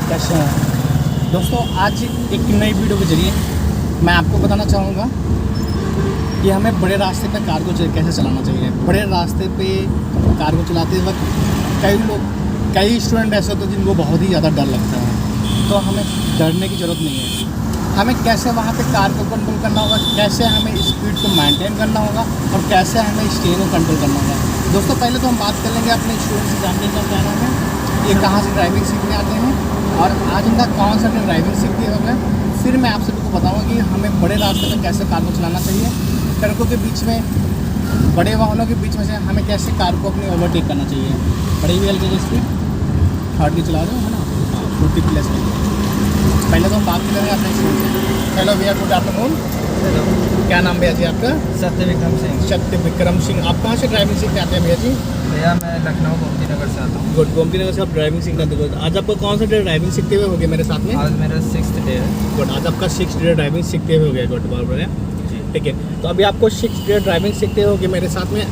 कैसे हैं दोस्तों। आज एक नई वीडियो के जरिए मैं आपको बताना चाहूँगा कि हमें बड़े रास्ते पे कार को कैसे चलाना चाहिए। बड़े रास्ते पे कार को चलाते वक्त कई स्टूडेंट ऐसे होते हैं जिनको बहुत ही ज़्यादा डर लगता है, तो हमें डरने की ज़रूरत नहीं है। हमें कैसे वहाँ पे कार को कंट्रोल करना होगा, कैसे हमें स्पीड को मेंटेन करना होगा और कैसे हमें स्टीयरिंग को कंट्रोल करना होगा। दोस्तों पहले तो हम बात कर लेंगे अपने स्टूडेंट से, जानने का क्या नाम है, ये कहाँ से ड्राइविंग सीखने आते हैं और आज इनका कौन सा ड्राइविंग सीखते होगा। फिर मैं आप सभी को बताऊँगा कि हमें बड़े रास्ते पर कैसे कार को चलाना चाहिए, सड़कों के बीच में, बड़े वाहनों के बीच में से हमें कैसे कार को अपनी ओवरटेक करना चाहिए। बड़ी व्हीकल की स्पीड 30 चला रहे हो है ना, 40 प्लस में। पहले तो हम बात करेंगे अपने स्टूडेंट से। हेलो भैया, गुड आफ्टरनून। हेलो, क्या नाम भैया जी आपका? सत्य विक्रम सिंह। सत्य विक्रम सिंह। आप कहाँ से ड्राइविंग सीखने आते हैं भैया जी? भैया मैं लखनऊ गोमती नगर से आता हूँ। गुड, गोमती नगर से आप ड्राइविंग सीखना आते हो। आज आपको कौन सा डे ड्राइविंग सीखते हुए हो गए मेरे साथ में? आज मेरा 6th डे है। गुड, आज आपका 6th डे ड्राइविंग सीखते हुए हो गया। गुड बराबर है, ठीक है। तो अभी आपको 6th डे ड्राइविंग सीखते हो गए मेरे साथ में।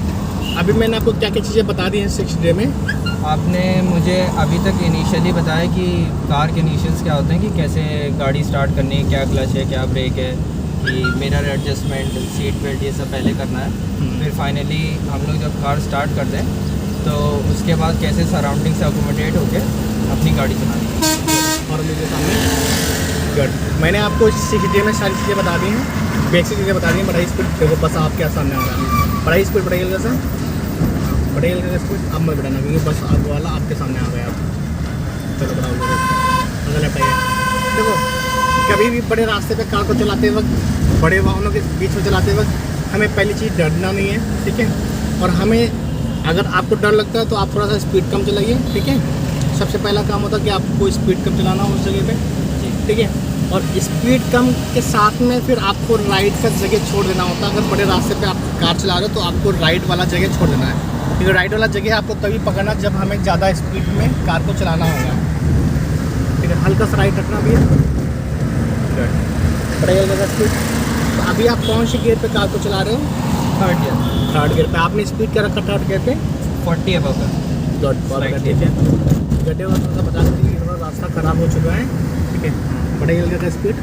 अभी मैंने आपको क्या क्या चीज़ें बता दी हैं 6th डे में। आपने मुझे अभी तक इनिशियली बताया कि कार के इनिशियल्स क्या होते हैं, कि कैसे गाड़ी स्टार्ट करनी है, क्या क्लच है, क्या ब्रेक है, कि मिरर एडजस्टमेंट, सीट बेल्ट, ये सब पहले करना है। फिर फाइनली हम लोग जब कार स्टार्ट कर दें तो उसके बाद कैसे सराउंडिंग से अकोमोडेट होकर अपनी गाड़ी चलानी है। और मेरे सामने गुड, मैंने आपको 6th डे में सारी चीज़ें बता दी हैं, बेसिक चीज़ें बता दी हैं। बड़ा स्पीड देखो, बस आपके सामने आ रहा है। बड़ा स्पीड बढ़ेगा सर, बढ़ेगा का स्पीड अब मत बढ़ाना क्योंकि बस आप वाला आपके सामने आ गया। चलो बढ़ाओ, अगर लेफ्ट आइए। देखो, कभी भी बड़े रास्ते पे कार को चलाते वक्त, बड़े वाहनों के बीच में चलाते वक्त हमें पहली चीज़ डरना नहीं है, ठीक है। और हमें अगर आपको डर लगता है तो आप थोड़ा सा स्पीड कम चलाइए, ठीक है। सबसे पहला काम होता है कि आपको स्पीड कम चलाना हो उस जगह पे, ठीक है। और स्पीड कम के साथ में फिर आपको राइट का जगह छोड़ देना होता है। अगर बड़े रास्ते पे आप कार चला रहे हो तो आपको राइट वाला जगह छोड़ देना है, क्योंकि राइट वाला जगह आपको तभी पकड़ना जब हमें ज़्यादा स्पीड में कार को चलाना होगा, ठीक है। हल्का सा राइट रखना भी है, बढ़ेगा स्पीड। तो अभी आप कौन सी गियर पे कार को चला रहे हो? थर्ड ईयर, थर्ड गियर पे। आपने स्पीड क्या रखा थर्ड गियर पे? 40 अबव है। गुड, ठीक है। गड्ढे वाला थोड़ा बता दीजिए, थोड़ा रास्ता ख़राब हो चुका है, ठीक है। बढ़ेगा का स्पीड।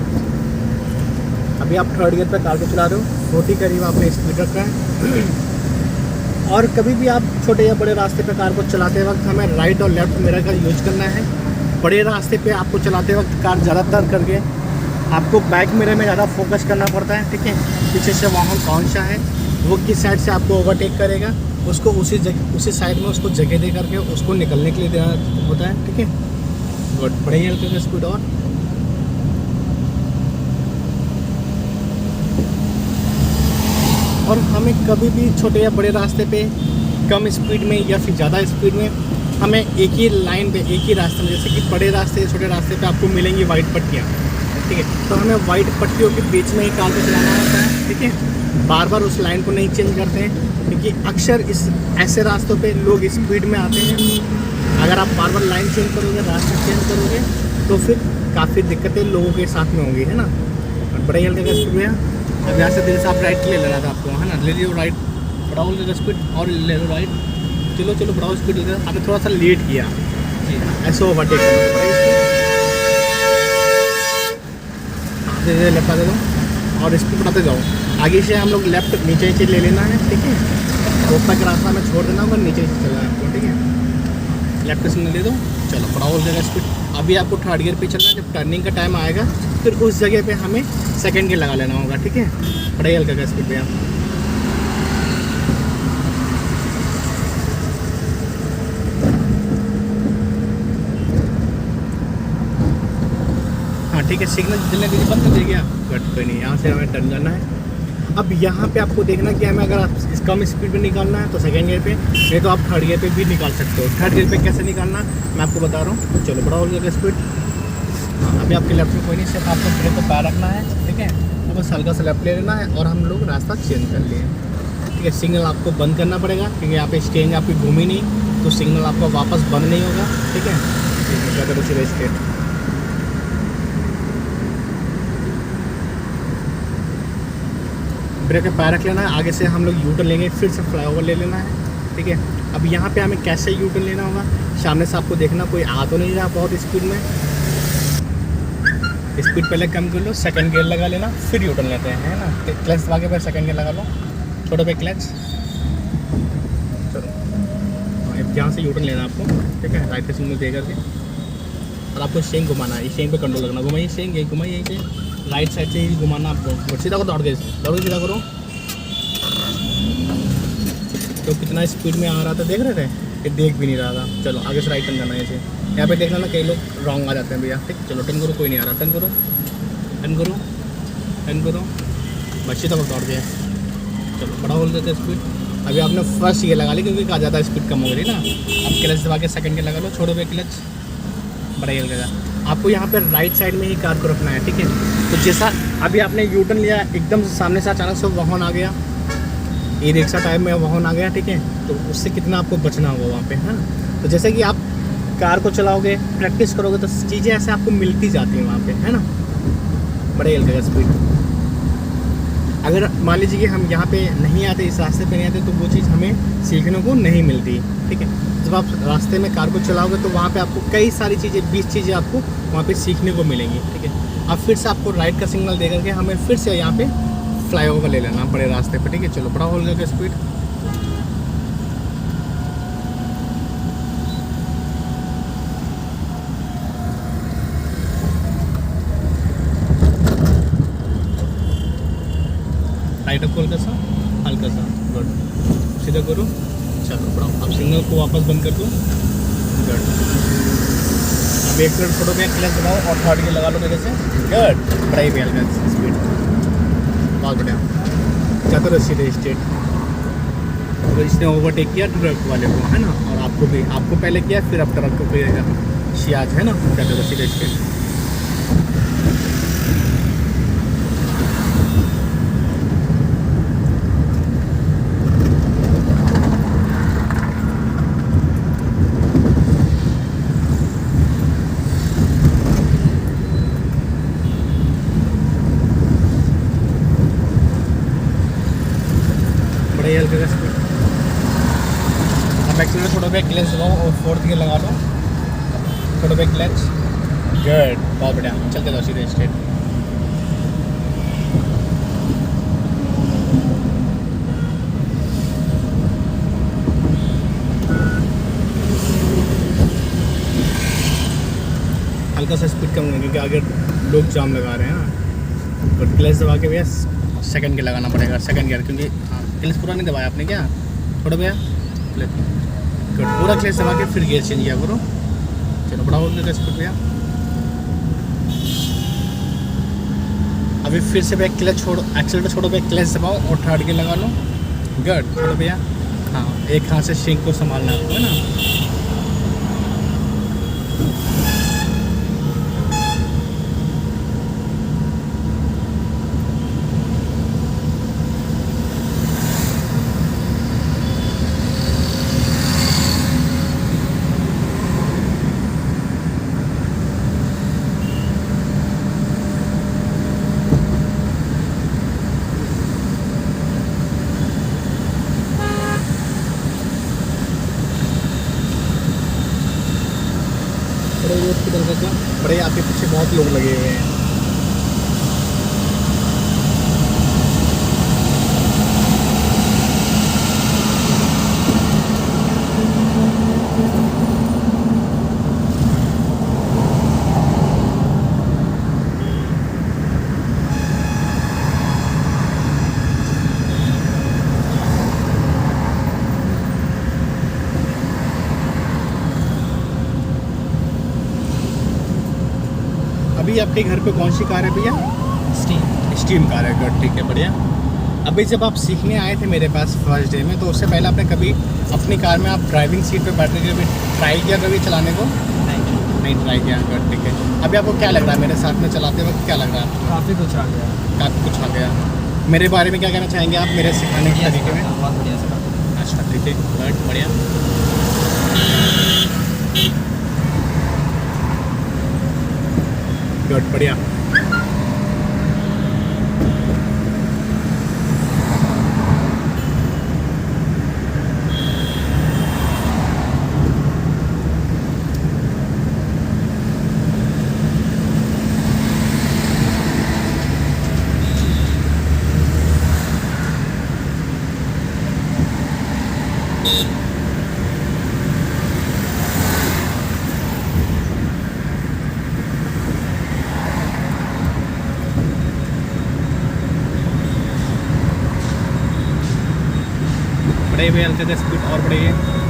अभी आप थर्ड गियर पे कार को चला रहे हो, 40 करीब आपने स्पीड रखा है। और कभी भी आप छोटे या बड़े रास्ते पे कार को चलाते वक्त हमें राइट और लेफ्ट मिरर का यूज करना है। बड़े रास्ते पे आपको चलाते वक्त कार ज़्यादातर करके आपको बैक मिरर में ज़्यादा फोकस करना पड़ता है, ठीक है। पीछे से वाहन कौन सा है, वो किस साइड से आपको ओवरटेक करेगा, उसको उसी साइड में उसको जगह दे करके उसको निकलने के लिए देना होता है, ठीक है। गुड, बढ़िया हल्के स्पीड। और हमें कभी भी छोटे या बड़े रास्ते पे कम स्पीड में या फिर ज़्यादा स्पीड में हमें एक ही लाइन पे, एक ही रास्ते में, जैसे कि बड़े रास्ते छोटे रास्ते पे आपको मिलेंगी वाइट पट्टियाँ, ठीक है। तो हमें वाइट पट्टियों के बीच में ही कार को चलाना होता है, ठीक है। बार बार उस लाइन को नहीं चेंज करते हैं, क्योंकि अक्सर इस ऐसे रास्तों पे लोग स्पीड में आते हैं। अगर आप बार बार लाइन चेंज करोगे, रास्ता चेंज करोगे तो फिर काफ़ी दिक्कतें लोगों के साथ में होंगी, है ना। और बड़े हल्के का स्पीड में अब यहाँ से दिल से आप राइट ले लेना था आपको, है ना। ले लो राइट, बढ़ाओ ले स्पीड और ले लो राइट। चलो चलो बढ़ाओ स्पीड। आपने थोड़ा सा लेट किया जी, ऐसे ओवरटेक करना, धीरे लेफ्ट आ दे दो और स्पीड बढ़ाते जाओ। आगे से हम लोग लेफ्ट नीचे नीचे ले लेना है, ठीक है। रोड तक रास्ता में छोड़ देना होगा, नीचे नीचे चलना है आपको, ठीक है। लेफ्ट से ले दो, चलो बढ़ाओ जगह स्पीड। अभी आपको थर्ड गियर पे चलना है। जब टर्निंग का टाइम आएगा फिर उस जगह पे हमें सेकंड गियर लगा लेना होगा, ठीक है। बड़े हल्का का स्पीड पे आप। हाँ ठीक है, सिग्नल जलने के लिए बंद कर देगा। कट कोई नहीं, यहाँ से हमें टर्न करना है। अब यहाँ पे आपको देखना कि हमें अगर आप कम स्पीड पे निकालना है तो सेकंड गियर पे, नहीं तो आप थर्ड गियर पे भी निकाल सकते हो। थर्ड गियर पे कैसे निकालना मैं आपको बता रहा हूँ। चलो बढ़ाओ जगह स्पीड। हाँ, अभी आपके लेफ्ट में कोई नहीं, सिर्फ आपको ब्रेक को पैर रखना है, ठीक है। तो बस हल्का सा लेफ्ट ले लेना है और हम लोग रास्ता चेंज कर लिए, ठीक है। सिग्नल आपको बंद करना पड़ेगा क्योंकि यहाँ पे स्टेरिंग आपकी घूमी नहीं, तो सिग्नल आपका वापस बंद नहीं होगा, ठीक है। क्या करो सीधा स्ट्रेट। ब्रेक पे पैर रख लेना है। आगे से हम लोग यू टर्न लेंगे, फिर से फ्लाईओवर ले लेना है, ठीक है। अब यहाँ पे हमें कैसे यू टर्न लेना होगा, सामने से आपको देखना कोई आ तो नहीं रहा बहुत स्पीड में, स्पीड पहले कम कर लो, सेकंड गियर लगा लेना, फिर यूटर्न लेते हैं, है ना। क्लच दबा के फिर सेकंड गियर लगा लो, छोड़ो पे क्लच, चलो। अब यहाँ से यूटर्न लेना आपको, ठीक है, राइट से सिग्नल दे करके, और आपको शेंग घुमाना है, ये शेंग पे कंट्रोल रखना, घुमाइए शेंग, यही घुमाइए, यहीं से राइट साइड से ही घुमाना आपको, सीधा को दौड़ के सीधा करो। तो कितना स्पीड में आ रहा था देख रहे थे, ये देख भी नहीं रहा था। चलो आगे से राइट टर्न करना है ऐसे, यहाँ पे देखना ना कई लोग रॉन्ग आ जाते हैं भैया, ठीक। चलो टर्न करो, कोई नहीं आ रहा, टर्न करो, टर्न करो, टर्न करो, बच्ची तक दौड़ गया। चलो बड़ा बोल देते स्पीड। अभी आपने फर्स्ट ये लगा ली क्योंकि कहा ज़्यादा स्पीड कम हो गई ना। अब क्लच दबा के सेकंड के लगा लो, छोड़ो पे क्लच, बड़ा ये लगेगा। आपको यहाँ पे राइट साइड में ही कार को रखना है, ठीक है। तो जैसा अभी आपने यू टर्न लिया, एकदम से सामने से अचानक से वाहन आ गया, ई रिक्शा टाइप में वाहन आ गया, ठीक है, तो उससे कितना आपको बचना होगा वहाँ पे, है ना। तो जैसे कि आप कार को चलाओगे, प्रैक्टिस करोगे, तो चीज़ें ऐसे आपको मिलती जाती हैं वहाँ पे, है ना। बड़े लगेगा स्पीड। अगर मान लीजिए कि हम यहाँ पे नहीं आते, इस रास्ते पे नहीं आते, तो वो चीज़ हमें सीखने को नहीं मिलती, ठीक है। जब आप रास्ते में कार को चलाओगे तो वहाँ पे आपको कई सारी चीज़ें, 20 चीज़ें आपको वहाँ पे सीखने को मिलेंगी, ठीक है। अब फिर से आपको राइट का सिग्नल दे करके हमें फिर से यहाँ पे फ्लाईओवर ले लेना बड़े रास्ते पे, ठीक है। चलो बड़ा होल करके स्पीड, राइट अप हल्का सा, हल्का सा, गुड, सीधा करो, चलो बड़ा। अब सिग्नल को वापस बंद कर दो, गुड। अब एक मिनट फोटो पे क्लच दबाओ और थर्ड गियर लगा लो मेरे से, गुड, बड़ा ही हल्का स्पीड, बहुत बढ़िया। जाते रहो सीधे स्ट्रेट। तो इसने ओवरटेक किया ट्रक वाले को, है ना, और आपको भी, आपको पहले किया, फिर अब ट्रक को करेगा शियाज, है ना। जाते रहो सीधे स्ट्रेट। बड़े हल्के का स्पीड। अब एक्सीलेटर छोड़ो पे क्लच दबाओ और फोर्थ गियर लगा लो, छोड़ो पे क्लच, गुड, बहुत बढ़िया। चलते जाओ सीधे स्ट्रेट। हल्का सा स्पीड कम होगी क्योंकि आगे लोग जाम लगा रहे हैं ना। और क्लच दबा के भैया सेकंड गियर लगाना पड़ेगा, सेकंड गियर, क्योंकि क्लच पूरा नहीं दबाया आपने क्या, थोड़ा भैया क्लच, पूरा क्लच दबा के फिर गियर चेंज किया करो। चलो बड़ा होल देगा स्पीड भैया। अभी फिर से भैया क्लच छोड़ो, एक्सीलेटर छोड़ो भैया, क्लच दबाओ और थर्ड गियर लगा लो, गुड, छोड़ो भैया। हाँ, एक हाथ से शेंक को संभालना है आपको, है ना। बड़े हॉस्पिटल का क्या, बड़े आपके पीछे बहुत लोग लगे हुए हैं। अभी आपके घर पे कौन सी कार है भैया? स्टीम कार है, गुड, ठीक है, बढ़िया। अभी जब आप सीखने आए थे मेरे पास फर्स्ट डे में, तो उससे पहले आपने कभी अपनी कार में आप ड्राइविंग सीट पे बैठ के कभी ट्राई किया, कभी चलाने को? नहीं ट्राई किया, गुड, ठीक है। अभी आपको क्या लग रहा है मेरे साथ में चलाते वक्त, क्या लग रहा है आपको? काफ़ी कुछ आ गया, काफ़ी कुछ आ गया। मेरे बारे में क्या कहना चाहेंगे आप मेरे सिखाने के तरीके में? बहुत बढ़िया सर। अच्छा, ठीक है, गुड, बढ़िया। गुड, बढ़िया। बढ़े हुए हल्के से स्पीड और बढ़े